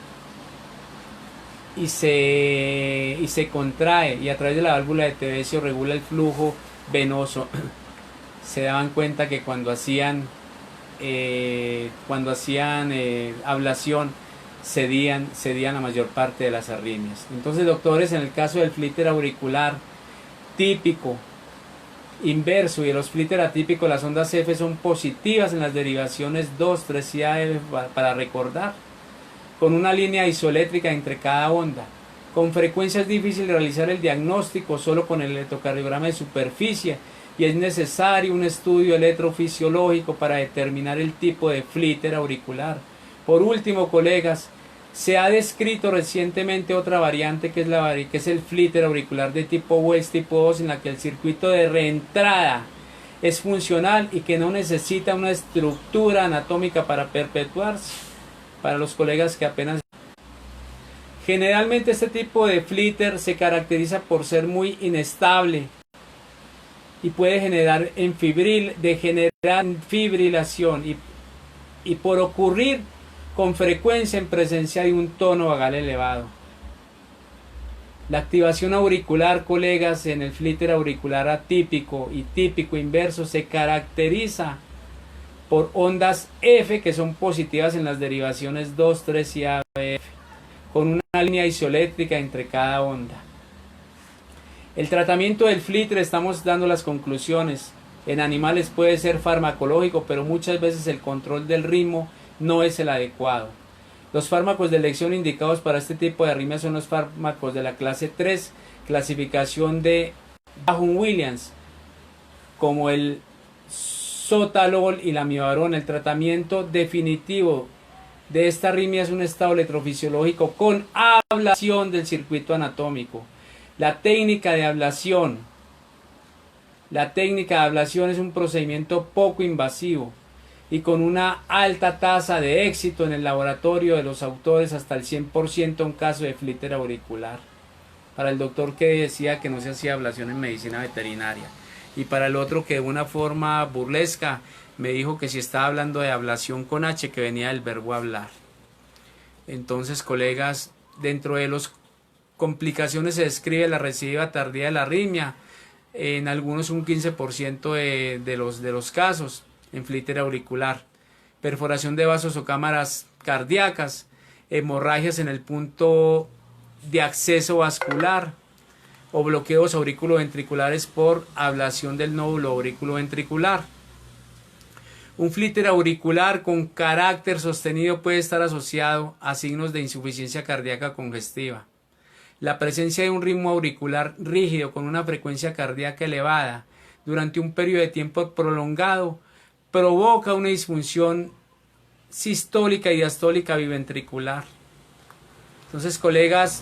y se contrae, y a través de la válvula de Tevesio regula el flujo venoso. Se daban cuenta que cuando hacían ablación cedían la mayor parte de las arritmias. Entonces, doctores, en el caso del flíter auricular típico inverso y de los flíter atípicos, las ondas F son positivas en las derivaciones 2, 3 y AF, para recordar, con una línea isoeléctrica entre cada onda. Con frecuencia es difícil realizar el diagnóstico solo con el electrocardiograma de superficie, y es necesario un estudio electrofisiológico para determinar el tipo de flíter auricular. Por último, colegas, se ha descrito recientemente otra variante que es el flíter auricular de tipo Wells tipo 2, en la que el circuito de reentrada es funcional y que no necesita una estructura anatómica para perpetuarse. Para los colegas que apenas... Generalmente este tipo de flíter se caracteriza por ser muy inestable y puede generar fibrilación y por ocurrir con frecuencia en presencia de un tono vagal elevado. La activación auricular, colegas, en el flíter auricular atípico y típico inverso se caracteriza por ondas F, que son positivas en las derivaciones 2, 3 y AF, con una línea isoeléctrica entre cada onda. El tratamiento del flíter, estamos dando las conclusiones. En animales puede ser farmacológico, pero muchas veces el control del ritmo no es el adecuado. Los fármacos de elección indicados para este tipo de arritmias son los fármacos de la clase 3, clasificación de Vaughan-Williams, como el sotalol y la amibarona. El tratamiento definitivo de esta arritmia es un estado electrofisiológico con ablación del circuito anatómico. La técnica de ablación es un procedimiento poco invasivo y con una alta tasa de éxito en el laboratorio de los autores, hasta el 100% en caso de flíter auricular. Para el doctor que decía que no se hacía ablación en medicina veterinaria, y para el otro que de una forma burlesca me dijo que si estaba hablando de ablación con H, que venía del verbo hablar. Entonces, colegas, dentro de las complicaciones se describe la recidiva tardía de la arritmia, en algunos un 15% de los casos en flíter auricular, perforación de vasos o cámaras cardíacas, hemorragias en el punto de acceso vascular o bloqueos auriculoventriculares por ablación del nódulo auriculoventricular. Un flíter auricular con carácter sostenido puede estar asociado a signos de insuficiencia cardíaca congestiva. La presencia de un ritmo auricular rígido con una frecuencia cardíaca elevada durante un periodo de tiempo prolongado provoca una disfunción sistólica y diastólica biventricular. Entonces, colegas,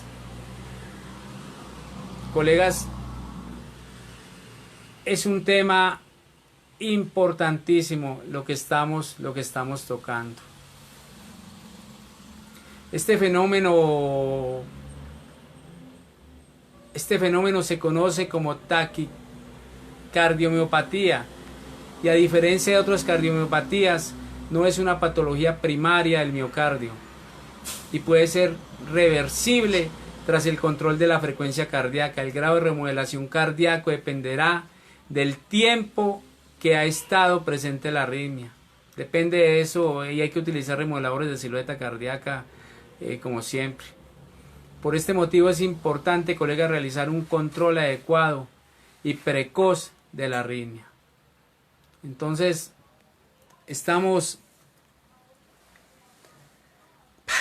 es un tema importantísimo lo que estamos tocando. Este fenómeno se conoce como taquicardiomiopatía, y a diferencia de otras cardiomiopatías, no es una patología primaria del miocardio y puede ser reversible tras el control de la frecuencia cardíaca. El grado de remodelación cardíaco dependerá del tiempo que ha estado presente la arritmia. Depende de eso y hay que utilizar remodeladores de silueta cardíaca como siempre. Por este motivo es importante, colega, realizar un control adecuado y precoz de la arritmia. Entonces,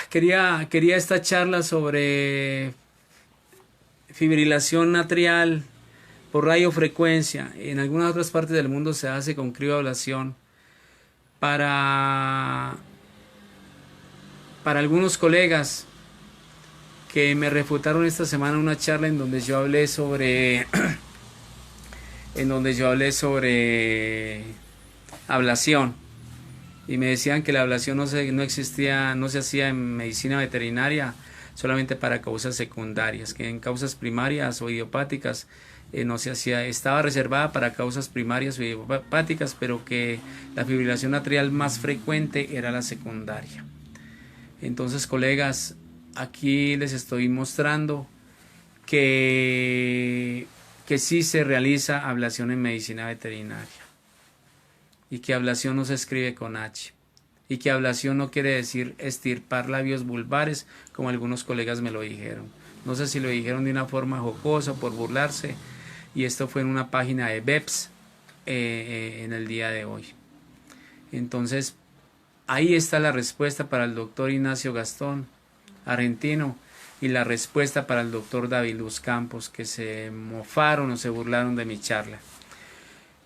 quería esta charla sobre fibrilación atrial por radiofrecuencia. En algunas otras partes del mundo se hace con crioablación. Para algunos colegas que me refutaron esta semana una charla en donde yo hablé sobre ablación y me decían que la ablación no se hacía en medicina veterinaria solamente para causas secundarias, que en causas primarias o idiopáticas no se hacía, estaba reservada para causas primarias o idiopáticas, pero que la fibrilación atrial más frecuente era la secundaria. Entonces, colegas, aquí les estoy mostrando que sí se realiza ablación en medicina veterinaria y que ablación no se escribe con H y que ablación no quiere decir extirpar labios vulvares como algunos colegas me lo dijeron. No sé si lo dijeron de una forma jocosa por burlarse, y esto fue en una página de BEPS en el día de hoy. Entonces, ahí está la respuesta para el doctor Ignacio Gastón, argentino, y la respuesta para el doctor David Luz Campos, que se mofaron o se burlaron de mi charla.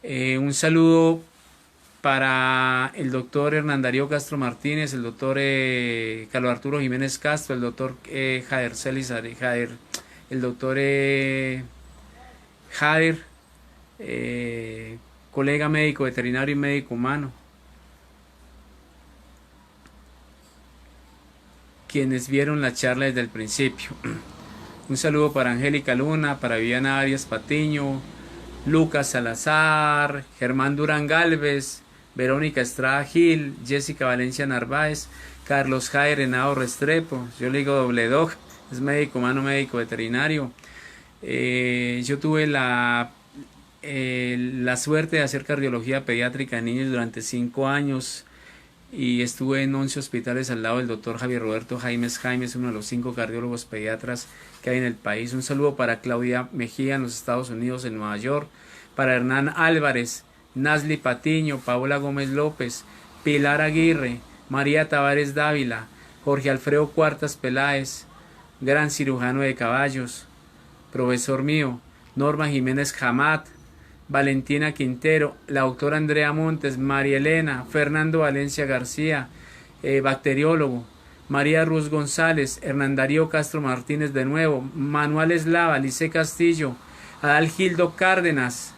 Un saludo para el doctor Hernán Darío Castro Martínez, el doctor Carlos Arturo Jiménez Castro, el doctor Jader Celis, el doctor Jader, colega médico veterinario y médico humano, quienes vieron la charla desde el principio. Un saludo para Angélica Luna, para Viviana Arias Patiño, Lucas Salazar, Germán Durán Galvez, Verónica Estrada Gil, Jessica Valencia Narváez, Carlos Jair Henao Restrepo, yo le digo doble doc, es médico humano, médico veterinario. Yo tuve la suerte de hacer cardiología pediátrica en niños durante 5 años y estuve en 11 hospitales al lado del doctor Javier Roberto Jaimes, uno de los 5 cardiólogos pediatras que hay en el país. Un saludo para Claudia Mejía en los Estados Unidos, en Nueva York, para Hernán Álvarez, Nasli Patiño, Paola Gómez López, Pilar Aguirre, María Tavares Dávila, Jorge Alfredo Cuartas Peláez, gran cirujano de caballos, profesor mío, Norma Jiménez Jamat, Valentina Quintero, la doctora Andrea Montes, María Elena, Fernando Valencia García, bacteriólogo, María Ruz González, Hernán Darío Castro Martínez de nuevo, Manuel Eslava, Lice Castillo, Adalgildo Cárdenas,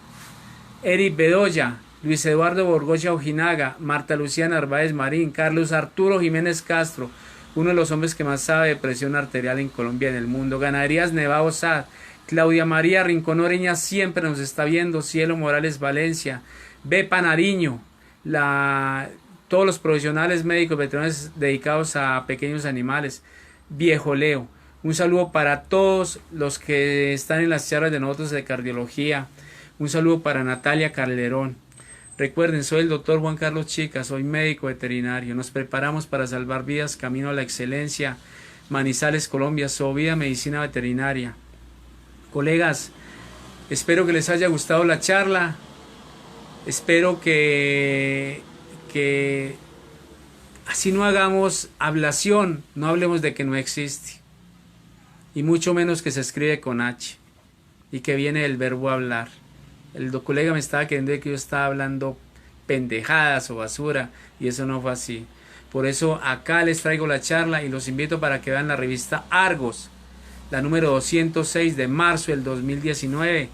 Eric Bedoya, Luis Eduardo Borgocha Ojinaga, Marta Lucía Narváez Marín, Carlos Arturo Jiménez Castro, uno de los hombres que más sabe de presión arterial en Colombia y en el mundo, Ganaderías Nevado Sad, Claudia María Rincón Oreña siempre nos está viendo, Cielo Morales Valencia, Bepa Nariño, todos los profesionales médicos veterinarios dedicados a pequeños animales, Viejo Leo. Un saludo para todos los que están en las charlas de nosotros de cardiología. Un saludo para Natalia Calderón. Recuerden, soy el doctor Juan Carlos Chica, soy médico veterinario. Nos preparamos para salvar vidas, camino a la excelencia. Manizales, Colombia, Sovida Medicina Veterinaria. Colegas, espero que les haya gustado la charla. Espero que así no hagamos ablación, no hablemos de que no existe. Y mucho menos que se escribe con H y que viene del verbo hablar. El colega me estaba queriendo decir que yo estaba hablando pendejadas o basura y eso no fue así. Por eso acá les traigo la charla y los invito para que vean la revista Argos, la número 206 de marzo del 2019,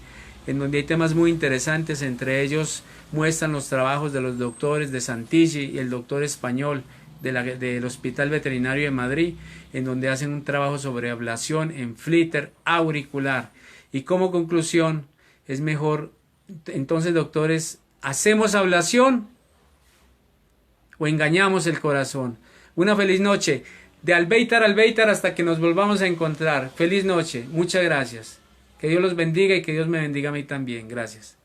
en donde hay temas muy interesantes. Entre ellos muestran los trabajos de los doctores de Santilli y el doctor español del Hospital Veterinario de Madrid, en donde hacen un trabajo sobre ablación en flíter auricular. Y como conclusión, es mejor, entonces, doctores, ¿hacemos ablación o engañamos el corazón? Una feliz noche. de Albeitar a Albeitar hasta que nos volvamos a encontrar. Feliz noche, muchas gracias. Que Dios los bendiga y que Dios me bendiga a mí también. Gracias.